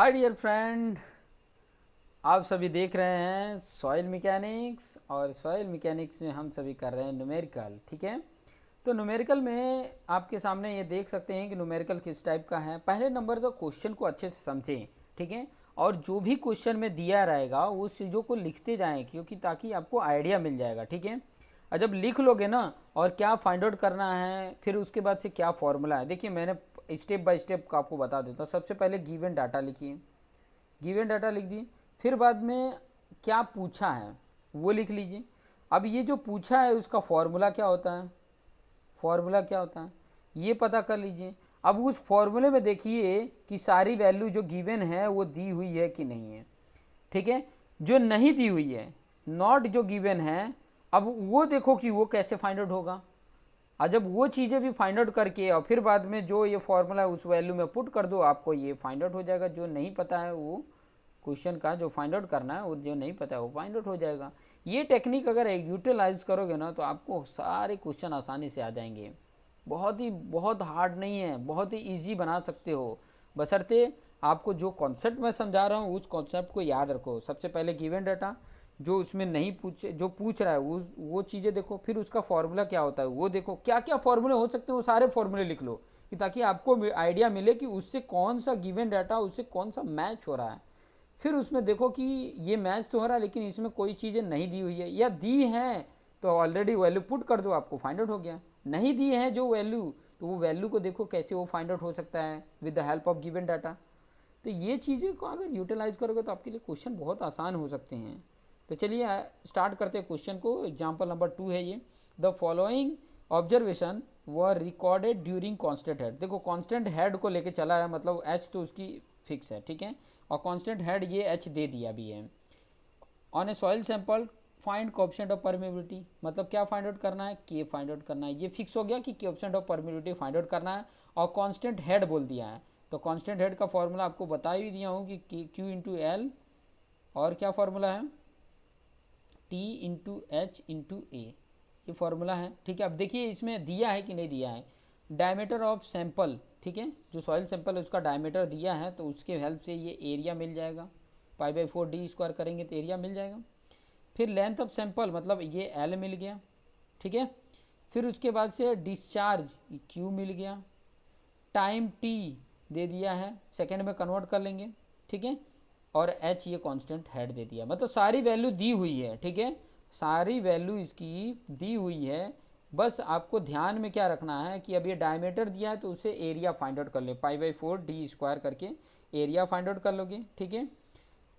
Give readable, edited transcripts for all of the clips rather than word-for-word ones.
Hi dear friend, आप सभी देख रहे हैं सॉइल मैकेनिक्स। और सॉइल मैकेनिक्स में हम सभी कर रहे हैं न्यूमेरिकल। ठीक है, तो न्यूमेरिकल में आपके सामने ये देख सकते हैं कि न्यूमेरिकल किस टाइप का है। पहले नंबर तो क्वेश्चन को अच्छे से समझें। ठीक है, और जो भी क्वेश्चन में दिया रहेगा वो चीज़ों को लिखते जाएं, क्योंकि ताकि आपको आइडिया मिल जाएगा। ठीक है, और जब लिख लोगे ना और क्या फाइंड आउट करना है, फिर उसके बाद से क्या फॉर्मूला है, देखिए मैंने स्टेप बाय स्टेप आपको बता देता हूँ। सबसे पहले गिवन डाटा लिखिए, गिवन डाटा लिख दिए। फिर बाद में क्या पूछा है वो लिख लीजिए। अब ये जो पूछा है उसका फॉर्मूला क्या होता है, फॉर्मूला क्या होता है ये पता कर लीजिए। अब उस फॉर्मूले में देखिए कि सारी वैल्यू जो गिवन है वो दी हुई है कि नहीं है। ठीक है, जो नहीं दी हुई है, नॉट जो गिवन है, अब वो देखो कि वो कैसे फाइंड आउट होगा। और जब वो चीज़ें भी फाइंड आउट करके और फिर बाद में जो ये फॉर्मूला है उस वैल्यू में पुट कर दो, आपको ये फाइंड आउट हो जाएगा। जो नहीं पता है वो क्वेश्चन का जो फाइंड आउट करना है, वो जो नहीं पता है वो फाइंड आउट हो जाएगा। ये टेक्निक अगर यूटिलाइज करोगे ना तो आपको सारे क्वेश्चन आसानी से आ जाएंगे। बहुत हार्ड नहीं है, बहुत ही ईजी बना सकते हो, बशर्ते आपको जो कॉन्सेप्ट मैं समझा रहा हूँ उस कॉन्सेप्ट को याद रखो। सबसे पहले गिवन डाटा, जो उसमें नहीं पूछे जो पूछ रहा है वो चीज़ें देखो। फिर उसका फॉर्मूला क्या होता है वो देखो, क्या क्या फॉर्मूले हो सकते हैं वो सारे फॉर्मूले लिख लो, कि ताकि आपको आइडिया मिले कि उससे कौन सा गिवन डाटा उससे कौन सा मैच हो रहा है। फिर उसमें देखो कि ये मैच तो हो रहा है लेकिन इसमें कोई चीज़ें नहीं दी हुई है, या दी है तो ऑलरेडी वैल्यू पुट कर दो, आपको फाइंड आउट हो गया। नहीं दी है जो वैल्यू, तो वो वैल्यू को देखो कैसे वो फाइंड आउट हो सकता है with the help of given data. तो ये चीज़ें को अगर यूटिलाइज करोगे तो आपके लिए क्वेश्चन बहुत आसान हो सकते हैं। तो चलिए स्टार्ट करते हैं क्वेश्चन को। एग्जाम्पल नंबर 2 है ये। The following observation were recorded during constant head. देखो कॉन्स्टेंट हेड को लेके चला है, मतलब एच तो उसकी फिक्स है। ठीक है, और कांस्टेंट हेड ये एच दे दिया भी है। On A soil sample find coefficient of permeability, मतलब क्या फाइंड आउट करना है, के फाइंड आउट करना है। ये फिक्स हो गया कि coefficient of permeability find out करना है, और कांस्टेंट हेड बोल दिया है। तो कांस्टेंट हेड का फॉर्मूला आपको बता ही दिया हूँ कि क्यू इंटू एल, और क्या फॉर्मूला है, T into H into A, ये फॉर्मूला है। ठीक है, अब देखिए इसमें दिया है कि नहीं दिया है। डायमीटर ऑफ सैंपल, ठीक है, जो सॉइल सैंपल है उसका डायमीटर दिया है, तो उसके हेल्प से ये एरिया मिल जाएगा। पाई बाई 4 डी स्क्वायर करेंगे तो एरिया मिल जाएगा। फिर लेंथ ऑफ सैंपल, मतलब ये एल मिल गया। ठीक है, फिर उसके बाद से डिस्चार्ज क्यू मिल गया। टाइम टी दे दिया है, सेकेंड में कन्वर्ट कर लेंगे। ठीक है, और एच ये कांस्टेंट हेड दे दिया, मतलब सारी वैल्यू दी हुई है। ठीक है, सारी वैल्यू इसकी दी हुई है। बस आपको ध्यान में क्या रखना है कि अब ये डायमीटर दिया है तो उसे एरिया फाइंड आउट कर ले, पाई बाई 4 डी स्क्वायर करके एरिया फाइंड आउट कर लोगे। ठीक है,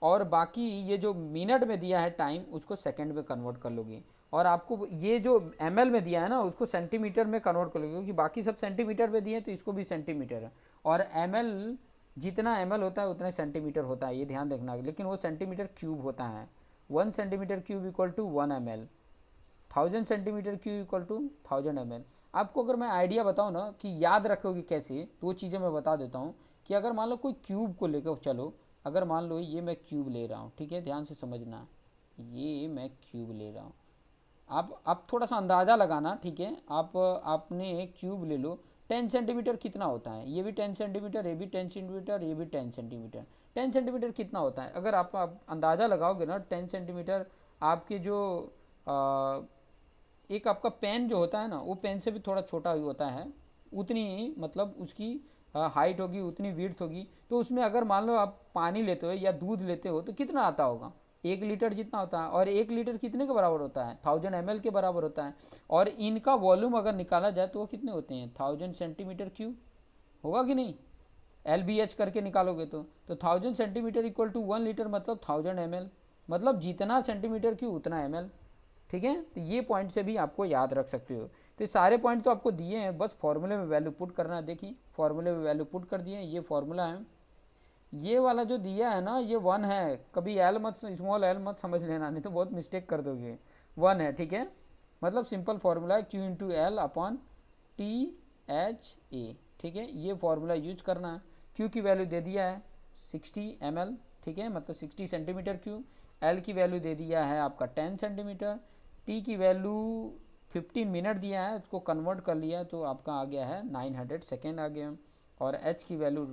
और बाकी ये जो मिनट में दिया है टाइम, उसको सेकंड में कन्वर्ट कर लोगे। और आपको ये जो एम में दिया है ना उसको सेंटीमीटर में कन्वर्ट कर लोगे, क्योंकि बाकी सब सेंटीमीटर में दिए हैं तो इसको भी सेंटीमीटर है। और एम जितना एम होता है उतना सेंटीमीटर होता है, ये ध्यान रखना। लेकिन वो सेंटीमीटर क्यूब होता है। 1 centimetre cube equal to 1 ml, 1000 centimetre cube equal to 1000 ml। आपको अगर मैं आइडिया बताऊँ ना कि याद रखोगे कैसे, तो वो चीज़ें मैं बता देता हूँ। कि अगर मान लो कोई क्यूब को लेकर चलो, अगर मान लो ये मैं क्यूब ले रहा हूँ, ठीक है, ध्यान से समझना, ये मैं क्यूब ले रहा हूँ। आप थोड़ा सा अंदाज़ा लगाना। ठीक है, आप आपने एक क्यूब ले लो। 10 सेंटीमीटर कितना होता है, ये भी 10 सेंटीमीटर, ये भी 10 सेंटीमीटर, ये भी 10 सेंटीमीटर। 10 सेंटीमीटर कितना होता है, अगर आप अंदाज़ा लगाओगे ना 10 सेंटीमीटर, आपके जो आ, एक आपका पेन जो होता है ना, वो पेन से भी थोड़ा छोटा ही होता है। उतनी ही मतलब उसकी हाइट होगी, उतनी विड्थ होगी। तो उसमें अगर मान लो आप पानी लेते हो या दूध लेते हो तो कितना आता होगा, 1 लीटर जितना होता है। और 1 लीटर कितने के बराबर होता है, 1000 ml के बराबर होता है। और इनका वॉल्यूम अगर निकाला जाए तो वो कितने होते हैं, 1000 सेंटीमीटर क्यूब, होगा कि नहीं। एल बी एच करके निकालोगे तो 1000 सेंटीमीटर इक्वल टू 1 लीटर, मतलब 1000 ml, मतलब जितना सेंटीमीटर क्यूब उतना ml। ठीक है, तो ये पॉइंट से भी आपको याद रख सकते हो। तो ये सारे पॉइंट तो आपको दिए हैं, बस फॉर्मूले में वैल्यू पुट करना है। देखिए फॉर्मूले में वैल्यू पुट कर दिए, ये फॉर्मूला है। ये वाला जो दिया है ना ये 1 है, कभी एल मत, स्मॉल एल मत समझ लेना, नहीं तो बहुत मिस्टेक कर दोगे। 1 है, ठीक है, मतलब सिंपल फार्मूला है Q into L upon T H A. ठीक है, ये फार्मूला यूज करना है। क्यू की वैल्यू दे दिया है 60 ml, ठीक है, मतलब 60 सेंटीमीटर क्यूब। एल की वैल्यू दे दिया है आपका 10 सेंटीमीटर। टी की वैल्यू 15 मिनट दिया है, उसको कन्वर्ट कर लिया तो आपका आ गया है 900 सेकेंड आ गया। और एच की वैल्यू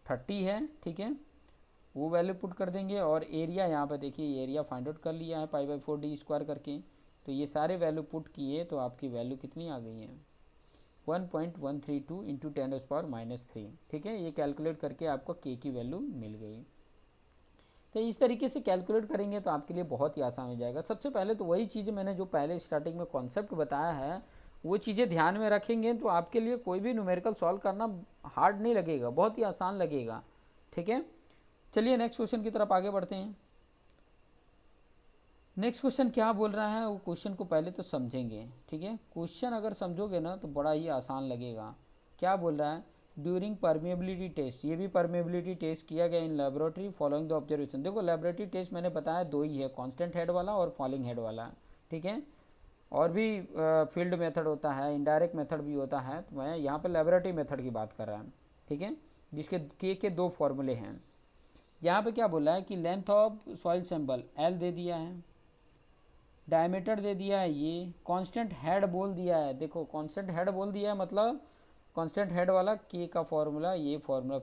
30 है, ठीक है, वो वैल्यू पुट कर देंगे। और एरिया यहाँ पर देखिए, एरिया फाइंड आउट कर लिया है π/4d² करके। तो ये सारे वैल्यू पुट किए तो आपकी वैल्यू कितनी आ गई है, 1.132 इंटू 10⁻³ ठीक है। ये कैलकुलेट करके आपको के की वैल्यू मिल गई। तो इस तरीके से कैलकुलेट करेंगे तो आपके लिए बहुत ही आसान हो जाएगा। सबसे पहले तो वही चीज़ें मैंने जो पहले स्टार्टिंग में कॉन्सेप्ट बताया है वो चीज़ें ध्यान में रखेंगे तो आपके लिए कोई भी न्यूमेरिकल सॉल्व करना हार्ड नहीं लगेगा, बहुत ही आसान लगेगा। ठीक है, चलिए नेक्स्ट क्वेश्चन की तरफ आगे बढ़ते हैं। नेक्स्ट क्वेश्चन क्या बोल रहा है, वो क्वेश्चन को पहले तो समझेंगे। ठीक है, क्वेश्चन अगर समझोगे ना तो बड़ा ही आसान लगेगा। क्या बोल रहा है, ड्यूरिंग परमेबिलिटी टेस्ट, ये भी परमेबिलिटी टेस्ट किया गया in laboratory following the observation. देखो लेबोरेटरी टेस्ट मैंने बताया दो ही है, कांस्टेंट हेड वाला और फॉलिंग हेड वाला। ठीक है, और भी फील्ड मेथड होता है, इनडायरेक्ट मेथड भी होता है, तो मैं यहाँ पर लेबोरेटरी मेथड की बात कर रहा हूँ। ठीक है, जिसके के दो फॉर्मूले हैं। यहाँ पे क्या बोला है कि length of soil sample L दे दिया है, डायमीटर दे दिया है, ये कांस्टेंट हेड बोल दिया है। देखो कांस्टेंट हेड बोल दिया है मतलब कांस्टेंट हेड वाला के का फॉर्मूला, ये फॉर्मूला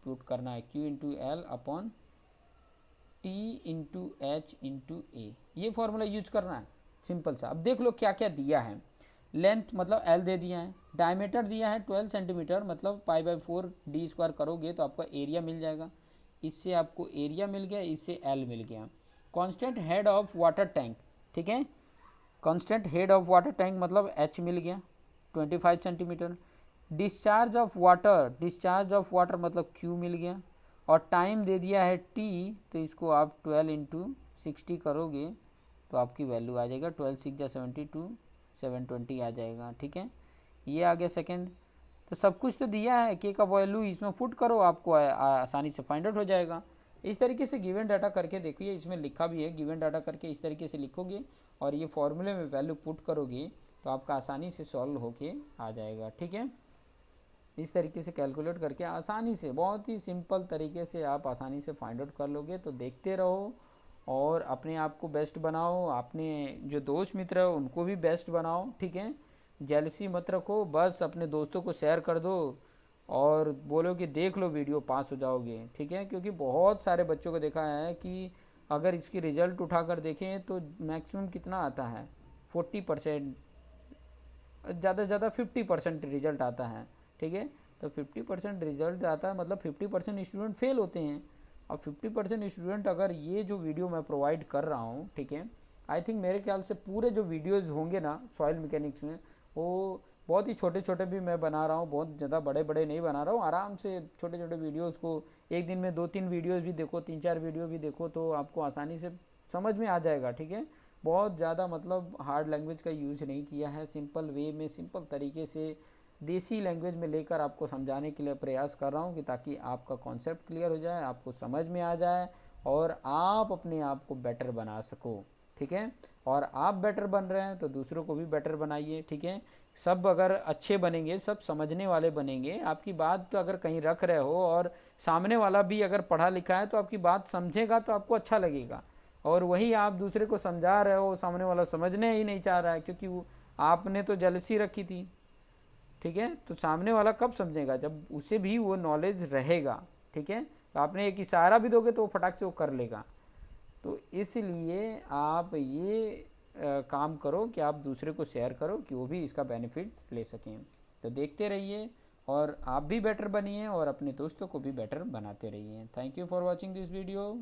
पुट करना है, Q into L upon T into H into A, ये फॉर्मूला यूज करना है, सिंपल सा। अब देख लो क्या क्या दिया है। लेंथ मतलब L दे दिया है, डायमीटर दिया है 12 सेंटीमीटर, मतलब π/4d² करोगे तो आपका एरिया मिल जाएगा। इससे आपको एरिया मिल गया, इससे L मिल गया। Constant head of water tank, ठीक है, constant head of water tank मतलब H मिल गया 25 सेंटीमीटर। डिस्चार्ज ऑफ वाटर मतलब Q मिल गया। और टाइम दे दिया है T, तो इसको आप 12 इंटू 60 करोगे तो आपकी वैल्यू आ जाएगा 12 6 जा 72, 720 आ जाएगा। ठीक है, ये आ गया सेकेंड। तो सब कुछ तो दिया है, के का वैल्यू इसमें पुट करो, आपको आसानी से फाइंड आउट हो जाएगा। इस तरीके से गिवन डाटा करके देखिए, इसमें लिखा भी है गिवन डाटा करके इस तरीके से लिखोगे और ये फॉर्मूले में वैल्यू पुट करोगे तो आपका आसानी से सॉल्व होके आ जाएगा। ठीक है, इस तरीके से कैलकुलेट करके आसानी से, बहुत ही सिंपल तरीके से आप आसानी से फाइंड आउट कर लोगे। तो देखते रहो और अपने आप को बेस्ट बनाओ, अपने जो दोस्त मित्र है उनको भी बेस्ट बनाओ। ठीक है, जेलसी मत रखो, बस अपने दोस्तों को शेयर कर दो और बोलो कि देख लो वीडियो, पास हो जाओगे। ठीक है, क्योंकि बहुत सारे बच्चों को देखा है कि अगर इसकी रिजल्ट उठाकर देखें तो मैक्सिमम कितना आता है, 40%, ज़्यादा से ज़्यादा 50% रिजल्ट आता है। ठीक है, तो 50% रिजल्ट आता है मतलब 50% स्टूडेंट फेल होते हैं। अब 50% स्टूडेंट अगर ये जो वीडियो मैं प्रोवाइड कर रहा हूँ, ठीक है, आई थिंक मेरे ख्याल से पूरे जो वीडियोज़ होंगे ना सॉइल मैकेनिक्स में, वो बहुत ही छोटे छोटे भी मैं बना रहा हूँ, बहुत ज़्यादा बड़े बड़े नहीं बना रहा हूँ, आराम से छोटे छोटे वीडियोज़ को एक दिन में 2-3 वीडियोज़ भी देखो, 3-4 वीडियो भी देखो तो आपको आसानी से समझ में आ जाएगा। ठीक है, बहुत ज़्यादा मतलब हार्ड लैंग्वेज का यूज़ नहीं किया है, सिंपल वे में, सिंपल तरीके से देसी लैंग्वेज में लेकर आपको समझाने के लिए प्रयास कर रहा हूँ कि ताकि आपका कॉन्सेप्ट क्लियर हो जाए, आपको समझ में आ जाए और आप अपने आप को बेटर बना सको। ठीक है, और आप बेटर बन रहे हैं तो दूसरों को भी बेटर बनाइए। ठीक है, सब अगर अच्छे बनेंगे, सब समझने वाले बनेंगे, आपकी बात तो अगर कहीं रख रहे हो और सामने वाला भी अगर पढ़ा लिखा है तो आपकी बात समझेगा तो आपको अच्छा लगेगा। और वही आप दूसरे को समझा रहे हो, सामने वाला समझने ही नहीं चाह रहा है क्योंकि वो आपने तो जेलसी रखी थी। ठीक है, तो सामने वाला कब समझेगा, जब उसे भी वो नॉलेज रहेगा। ठीक है, तो आपने एक इशारा भी दोगे तो वो फटाक से वो कर लेगा। तो इसलिए आप ये काम करो कि आप दूसरे को शेयर करो कि वो भी इसका बेनिफिट ले सकें। तो देखते रहिए और आप भी बेटर बनिए और अपने दोस्तों को भी बेटर बनाते रहिए। Thank you for watching this video.